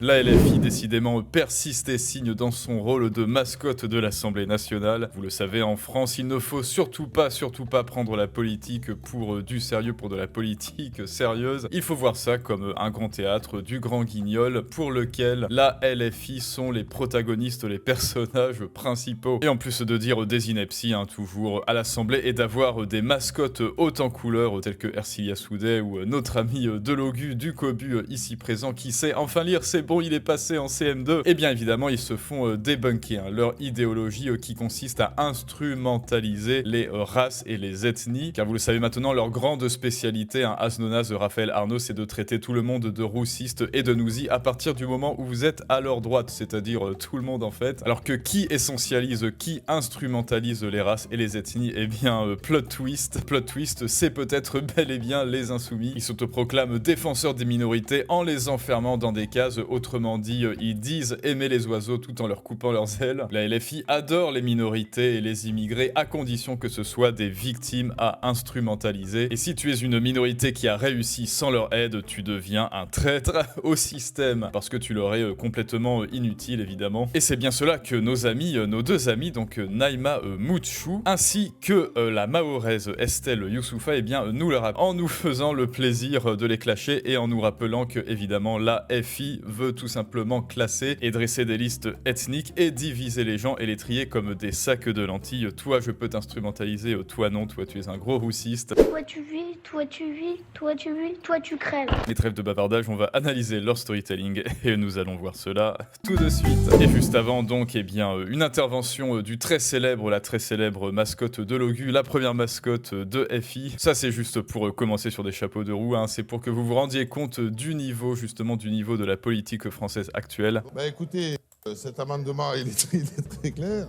La LFI décidément persiste et signe dans son rôle de mascotte de l'Assemblée nationale. Vous le savez, en France, il ne faut surtout pas prendre la politique pour du sérieux, pour de la politique sérieuse. Il faut voir ça comme un grand théâtre du Grand Guignol pour lequel la LFI sont les protagonistes, les personnages principaux. Et en plus de dire des inepties, toujours à l'Assemblée, et d'avoir des mascottes hautes en couleurs telles que Ercilia Soudet ou notre ami Delogu du Cobu ici présent qui sait enfin lire ses bon, il est passé en CM2, et bien évidemment ils se font débunker leur idéologie qui consiste à instrumentaliser les races et les ethnies, car vous le savez maintenant, leur grande spécialité, Asnonas, Raphaël Arnaud, c'est de traiter tout le monde de roussiste et de nousie à partir du moment où vous êtes à leur droite, c'est-à-dire tout le monde en fait, alors que qui essentialise, qui instrumentalise les races et les ethnies, eh bien plot twist, c'est peut-être bel et bien les insoumis, ils s'autoproclament défenseurs des minorités en les enfermant dans des cases. Autrement dit, ils disent aimer les oiseaux tout en leur coupant leurs ailes. La LFI adore les minorités et les immigrés à condition que ce soit des victimes à instrumentaliser. Et si tu es une minorité qui a réussi sans leur aide, tu deviens un traître au système parce que tu leur es complètement inutile évidemment. Et c'est bien cela que nos deux amis, donc Naïma Mouchou ainsi que la Mahoraise Estelle Youssoufa, eh bien nous leur rappellent en nous faisant le plaisir de les clasher et en nous rappelant que évidemment la FI veut tout simplement classer et dresser des listes ethniques et diviser les gens et les trier comme des sacs de lentilles. Toi je peux t'instrumentaliser, toi non, toi tu es un gros roussiste. Toi tu vis, toi tu vis, toi tu vis, toi tu crèves. Les trêves de bavardage, on va analyser leur storytelling et nous allons voir cela tout de suite. Et juste avant donc, eh bien une intervention du très célèbre, la très célèbre mascotte de Logu, la première mascotte de FI. Ça c'est juste pour commencer sur des chapeaux de roue, c'est pour que vous vous rendiez compte du niveau, justement du niveau de la politique française actuelle. Bah écoutez, cet amendement il est très clair.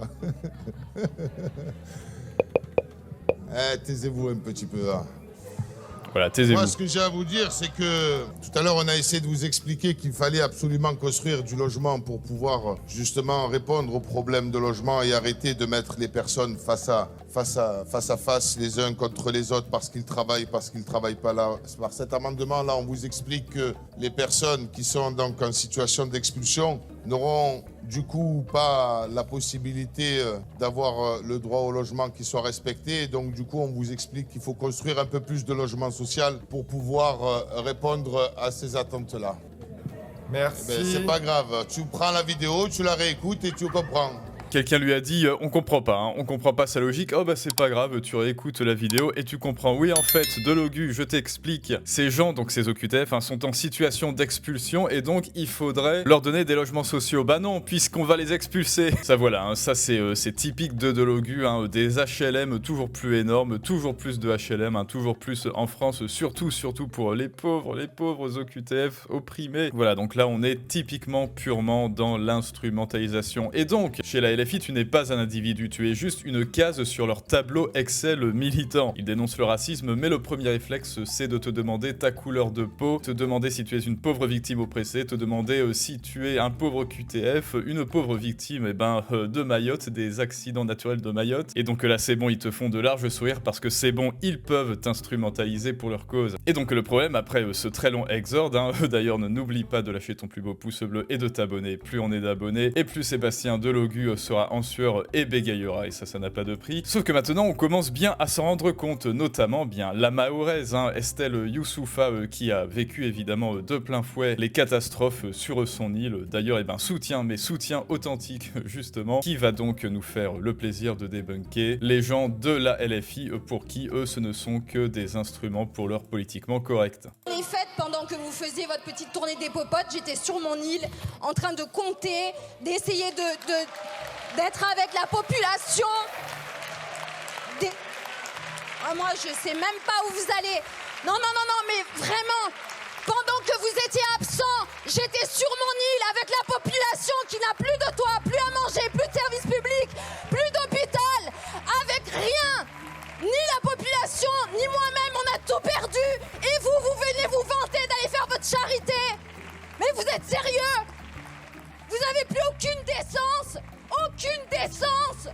Taisez-vous un petit peu. Voilà, taisez-vous. Moi, ce que j'ai à vous dire, c'est que tout à l'heure, on a essayé de vous expliquer qu'il fallait absolument construire du logement pour pouvoir justement répondre aux problèmes de logement et arrêter de mettre les personnes face à face les uns contre les autres parce qu'ils travaillent pas là. Par cet amendement-là, on vous explique que les personnes qui sont donc en situation d'expulsion n'auront du coup pas la possibilité d'avoir le droit au logement qui soit respecté. Et donc du coup, on vous explique qu'il faut construire un peu plus de logements sociaux pour pouvoir répondre à ces attentes-là. Merci. Eh ben, c'est pas grave, tu prends la vidéo, tu la réécoutes et tu comprends. Quelqu'un lui a dit on comprend pas sa logique. Oh bah c'est pas grave, tu réécoutes la vidéo et tu comprends. Oui en fait, Delogu, je t'explique, ces gens, donc ces OQTF, sont en situation d'expulsion et donc il faudrait leur donner des logements sociaux. Bah non, puisqu'on va les expulser. Ça voilà, ça c'est typique de Delogu, des HLM toujours plus énormes, toujours plus de HLM, toujours plus en France, surtout pour les pauvres OQTF opprimés. Voilà, donc là on est typiquement purement dans l'instrumentalisation. Et donc, chez la LFI, tu n'es pas un individu, tu es juste une case sur leur tableau Excel militant. Ils dénoncent le racisme, mais le premier réflexe, c'est de te demander ta couleur de peau, te demander si tu es une pauvre victime oppressée, te demander si tu es un pauvre QTF, une pauvre victime de Mayotte, des accidents naturels de Mayotte. Et donc là, c'est bon, ils te font de larges sourires parce que c'est bon, ils peuvent t'instrumentaliser pour leur cause. Et donc le problème, après ce très long exorde, d'ailleurs, n'oublie pas de lâcher ton plus beau pouce bleu et de t'abonner. Plus on est d'abonnés, et plus Sébastien Delogu sera en sueur et bégayera, et ça n'a pas de prix. Sauf que maintenant on commence bien à s'en rendre compte, notamment bien la Mahoraise, Estelle Youssoufa, qui a vécu évidemment de plein fouet les catastrophes sur son île. D'ailleurs, soutien authentique justement, qui va donc nous faire le plaisir de débunker les gens de la LFI pour qui eux ce ne sont que des instruments pour leur politiquement correct. Les fêtes, pendant que vous faisiez votre petite tournée des popotes, j'étais sur mon île en train de compter, d'essayer d'être avec la population. Moi, je sais même pas où vous allez. Non, mais vraiment, pendant que vous étiez absent, j'étais sur mon île avec la population qui n'a plus de toit, plus à manger, plus de services publics, plus d'hôpital, avec rien. Ni la population, ni moi-même, on a tout perdu. Et vous venez vous vanter d'aller faire votre charité. Mais vous êtes sérieux? Vous avez plus aucune décence? Aucune décence!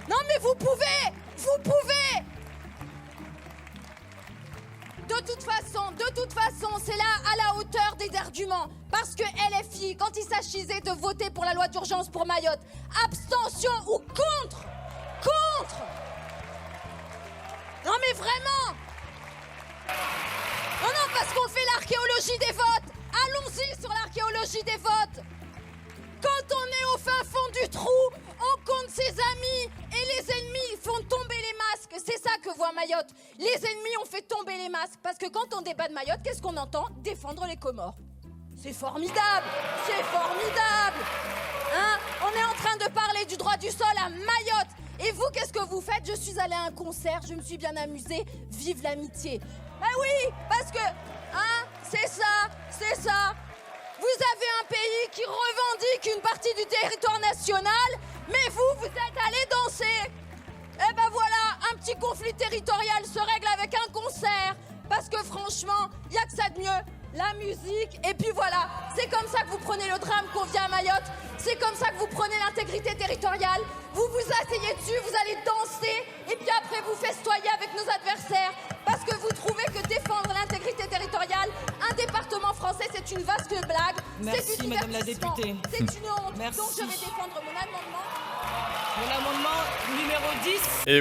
Non mais vous pouvez! De toute façon, c'est là à la hauteur des arguments. Parce que LFI, quand il s'agissait de voter pour la loi d'urgence pour Mayotte, abstention ou contre. Non mais vraiment. Non, parce qu'on fait l'archéologie des votes. Allons-y sur l'archéologie des votes. Quand on est au fin fond du trou, on compte ses amis et les ennemis font tomber les masques. C'est ça que voit Mayotte. Les ennemis ont fait tomber les masques. Parce que quand on débat de Mayotte, qu'est-ce qu'on entend? Défendre les Comores. C'est formidable. Hein? On est en train de parler du droit du sol à Mayotte. Et vous, qu'est-ce que vous faites? Je suis allée à un concert, je me suis bien amusée. Vive l'amitié. Ben oui, parce que, hein, c'est ça. Vous avez un pays qui revendique une partie du territoire national, mais vous êtes allés danser. Eh ben voilà, un petit conflit territorial se règle avec un concert. Parce que franchement, il n'y a que ça de mieux. La musique, et puis voilà. C'est comme ça que vous prenez le drame qu'on vit à Mayotte. C'est comme ça que vous prenez l'intégrité territoriale. Vous vous asseyez dessus, vous allez danser, et puis après vous festoyez avec nos adversaires. Parce que vous trouvez que défendre l'intégrité territoriale, un département français, c'est une vaste blague. Merci, c'est du Madame la divertissement. députée. C'est une honte. Merci. Donc je vais défendre mon amendement. Pour l'amendement numéro 10. Et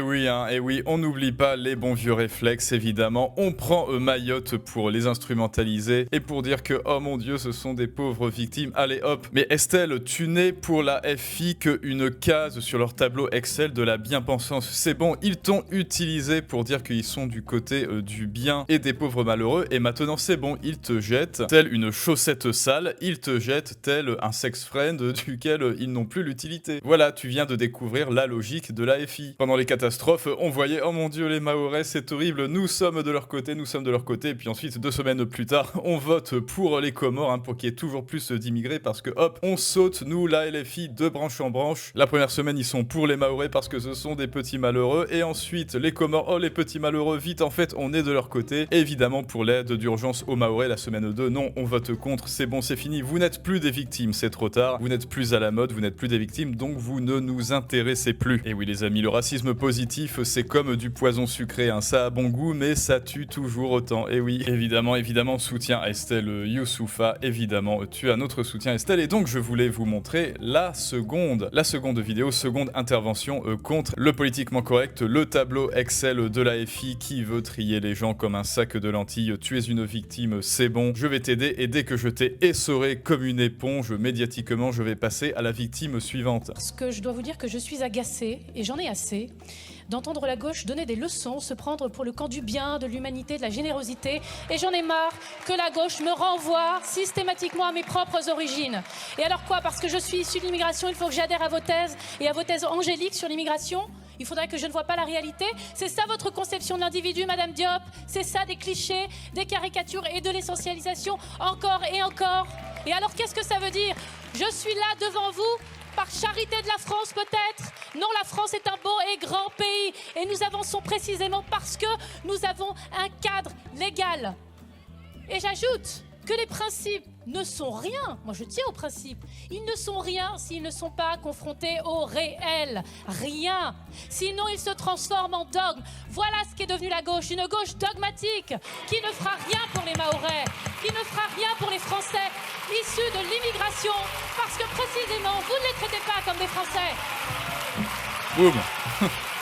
oui, on n'oublie pas les bons vieux réflexes, évidemment. On prend Mayotte pour les instrumentaliser et pour dire que, oh mon Dieu, ce sont des pauvres victimes. Allez hop. Mais Estelle, tu n'es pour la FI qu'une case sur leur tableau Excel de la bien-pensance. C'est bon, ils t'ont utilisé pour dire qu'ils sont du côté du bien et des pauvres malheureux. Et maintenant, c'est bon, ils te jettent tel une chaussette sale. Ils te jettent tel un sex friend duquel ils n'ont plus l'utilité. Voilà, tu viens de découvrir la logique de la FI. Pendant les catastrophes, on voyait, oh mon Dieu, les Mahorais, c'est horrible, nous sommes de leur côté, et puis ensuite, 2 semaines plus tard, on vote pour les Comores, hein, pour qu'il y ait toujours plus d'immigrés, parce que hop, on saute, nous, la LFI, de branche en branche. La première semaine, ils sont pour les Mahorais parce que ce sont des petits malheureux, et ensuite, les Comores, oh les petits malheureux, vite, en fait, on est de leur côté. Évidemment, pour l'aide d'urgence aux Mahorais, la semaine 2, non, on vote contre, c'est bon, c'est fini, vous n'êtes plus des victimes, c'est trop tard, vous n'êtes plus à la mode, vous n'êtes plus des victimes, donc vous ne nous intéressez plus. Et oui les amis, le racisme positif, c'est comme du poison sucré, hein. Ça a bon goût, mais ça tue toujours autant. Et oui, évidemment, soutien à Estelle Youssoufa, évidemment, tu as notre soutien Estelle, et donc je voulais vous montrer la seconde vidéo, seconde intervention contre le politiquement correct, le tableau Excel de la FI qui veut trier les gens comme un sac de lentilles. Tu es une victime, c'est bon, je vais t'aider, et dès que je t'ai essoré comme une éponge médiatiquement, je vais passer à la victime suivante. Parce que je dois vous dire que je suis agacée, et j'en ai assez, d'entendre la gauche donner des leçons, se prendre pour le camp du bien, de l'humanité, de la générosité, et j'en ai marre que la gauche me renvoie systématiquement à mes propres origines. Et alors quoi? Parce que je suis issue de l'immigration, il faut que j'adhère à vos thèses, et à vos thèses angéliques sur l'immigration? Il faudrait que je ne vois pas la réalité? C'est ça votre conception de l'individu, Madame Diop? C'est ça des clichés, des caricatures et de l'essentialisation, encore et encore? Et alors qu'est-ce que ça veut dire? Je suis là devant vous par charité de la France peut-être? Non, la France est un beau et grand pays, et nous avançons précisément parce que nous avons un cadre légal. Et j'ajoute que les principes ne sont rien. Moi, je tiens aux principes. Ils ne sont rien s'ils ne sont pas confrontés au réel. Rien. Sinon, ils se transforment en dogme. Voilà ce qu'est devenue la gauche. Une gauche dogmatique qui ne fera rien pour les Mahorais, qui ne fera rien pour les Français issus de l'immigration, parce que précisément, vous ne les traitez pas comme des Français. Boum.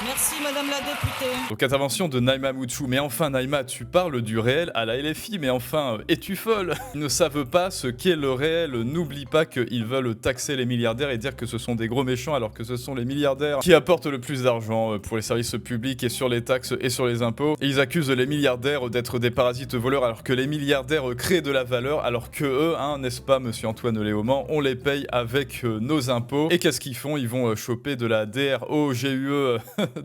Merci, Madame la députée. Donc intervention de Naïma Mouchou. Mais enfin Naïma, tu parles du réel à la LFI, mais enfin, es-tu folle? Ils ne savent pas ce qu'est le réel. N'oublie pas qu'ils veulent taxer les milliardaires et dire que ce sont des gros méchants, alors que ce sont les milliardaires qui apportent le plus d'argent pour les services publics et sur les taxes et sur les impôts. Et ils accusent les milliardaires d'être des parasites voleurs, alors que les milliardaires créent de la valeur, alors que eux, hein, n'est-ce pas monsieur Antoine Léaumont, on les paye avec nos impôts. Et qu'est-ce qu'ils font? Ils vont choper de la DROGUE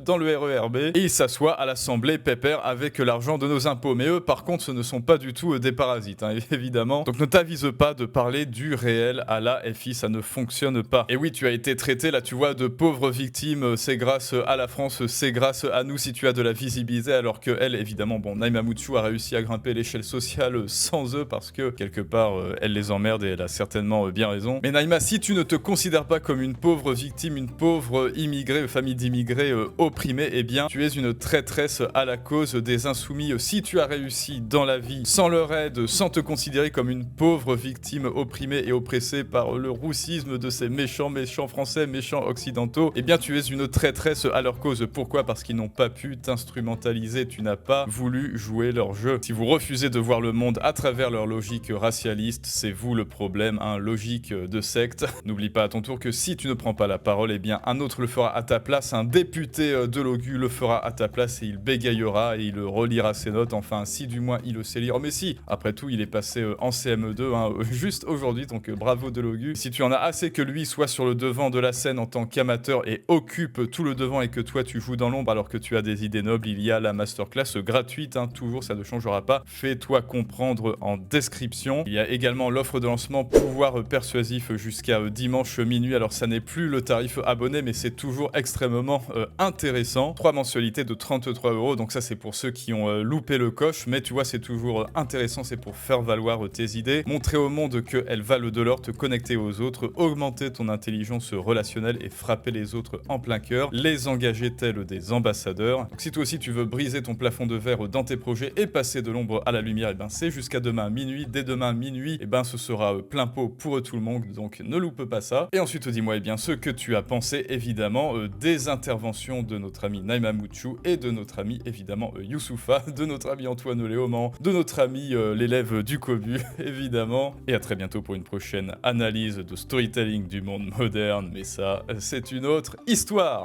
dans le RERB, et ils s'assoient à l'Assemblée pépère avec l'argent de nos impôts. Mais eux, par contre, ce ne sont pas du tout des parasites, hein, évidemment. Donc ne t'avise pas de parler du réel à la FI, ça ne fonctionne pas. Et oui, tu as été traité, là, tu vois, de pauvres victimes, c'est grâce à la France, c'est grâce à nous si tu as de la visibilité, alors que elle, évidemment, bon, Naïma Mouchou a réussi à grimper l'échelle sociale sans eux, parce que, quelque part, elle les emmerde, et elle a certainement bien raison. Mais Naïma, si tu ne te considères pas comme une pauvre victime, une pauvre immigrée, famille d'immigrés opprimé, eh bien, tu es une traîtresse à la cause des insoumis. Si tu as réussi dans la vie sans leur aide, sans te considérer comme une pauvre victime opprimée et oppressée par le roussisme de ces méchants français, méchants occidentaux, eh bien, tu es une traîtresse à leur cause. Pourquoi? Parce qu'ils n'ont pas pu t'instrumentaliser. Tu n'as pas voulu jouer leur jeu. Si vous refusez de voir le monde à travers leur logique racialiste, c'est vous le problème, hein, logique de secte. N'oublie pas à ton tour que si tu ne prends pas la parole, eh bien un autre le fera à ta place, un député de l'OGU le fera à ta place et il bégayera et il relira ses notes, enfin si du moins il le sait lire. Mais si, après tout il est passé en CM2 hein, juste aujourd'hui, donc bravo de l'OGU. Si tu en as assez que lui soit sur le devant de la scène en tant qu'amateur et occupe tout le devant et que toi tu joues dans l'ombre alors que tu as des idées nobles, il y a la masterclass gratuite, hein, toujours ça ne changera pas. Fais-toi comprendre en description. Il y a également l'offre de lancement pouvoir persuasif jusqu'à dimanche minuit. Alors ça n'est plus le tarif abonné mais c'est toujours extrêmement intéressant. 3 mensualités de 33 €, donc ça c'est pour ceux qui ont loupé le coche, mais tu vois c'est toujours intéressant, c'est pour faire valoir tes idées, montrer au monde qu'elles valent de l'or, te connecter aux autres, augmenter ton intelligence relationnelle et frapper les autres en plein cœur, les engager tels des ambassadeurs. Donc si toi aussi tu veux briser ton plafond de verre dans tes projets et passer de l'ombre à la lumière, et ben c'est jusqu'à demain minuit. Dès demain minuit, et ben ce sera plein pot pour tout le monde, donc ne loupe pas ça. Et ensuite dis-moi bien ce que tu as pensé évidemment des interventions de notre ami Naïma Mouchou et de notre ami évidemment Youssoufa, de notre ami Antoine Léaumont, de notre ami l'élève du Cobu évidemment. Et à très bientôt pour une prochaine analyse de storytelling du monde moderne, mais ça c'est une autre histoire.